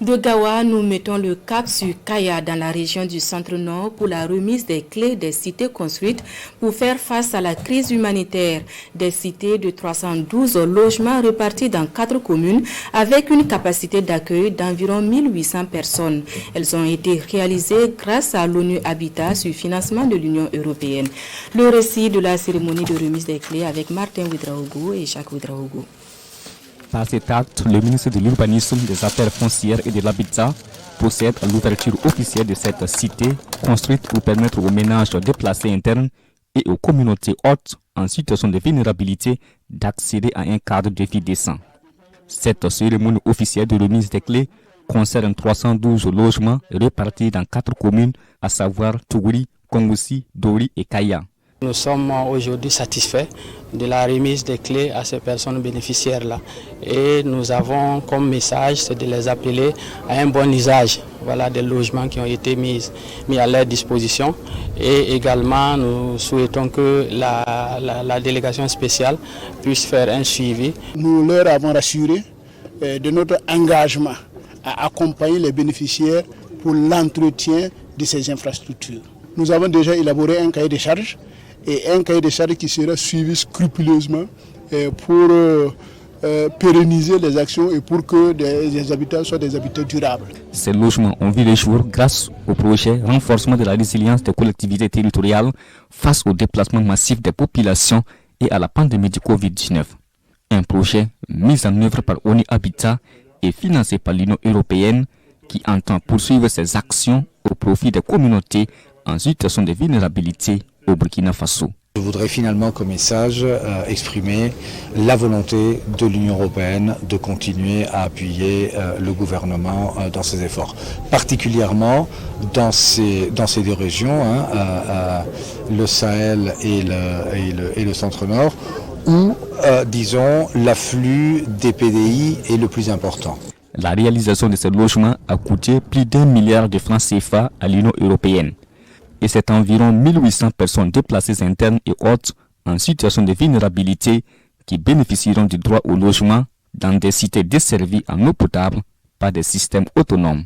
De Gawa, nous mettons le cap sur Kaya dans la région du centre-nord pour la remise des clés des cités construites pour faire face à la crise humanitaire. Des cités de 312 logements répartis dans 4 communes avec une capacité d'accueil d'environ 1800 personnes. Elles ont été réalisées grâce à l'ONU Habitat sur financement de l'Union européenne. Le récit de la cérémonie de remise des clés avec Martin Ouedraogo et Jacques Ouedraogo. Par cet acte, le ministre de l'Urbanisme, des Affaires foncières et de l'Habitat procède à l'ouverture officielle de cette cité construite pour permettre aux ménages déplacés internes et aux communautés hautes en situation de vulnérabilité d'accéder à un cadre de vie décent. Cette cérémonie officielle de remise des clés concerne 312 logements répartis dans 4 communes, à savoir Tougouri, Kongoussi, Dori et Kaya. Nous sommes aujourd'hui satisfaits de la remise des clés à ces personnes bénéficiaires-là. Et nous avons comme message, c'est de les appeler à un bon usage des logements qui ont été mis à leur disposition. Et également, nous souhaitons que la délégation spéciale puisse faire un suivi. Nous leur avons rassuré de notre engagement à accompagner les bénéficiaires pour l'entretien de ces infrastructures. Nous avons déjà élaboré un cahier de charges et un cahier de charges qui sera suivi scrupuleusement pour pérenniser les actions et pour que les habitats soient des habitats durables. Ces logements ont vu le jour grâce au projet renforcement de la résilience des collectivités territoriales face au déplacement massif des populations et à la pandémie du Covid-19. Un projet mis en œuvre par ONU Habitat et financé par l'Union européenne qui entend poursuivre ses actions au profit des communautés en situation de vulnérabilité au Burkina Faso. Je voudrais finalement comme message exprimer la volonté de l'Union européenne de continuer à appuyer le gouvernement dans ses efforts, particulièrement dans ces deux régions, le Sahel et le centre-nord, où, disons, l'afflux des PDI est le plus important. La réalisation de ces logements a coûté plus d'1 milliard de francs CFA à l'Union européenne. Et c'est environ 1800 personnes déplacées internes et autres en situation de vulnérabilité qui bénéficieront du droit au logement dans des cités desservies en eau potable par des systèmes autonomes.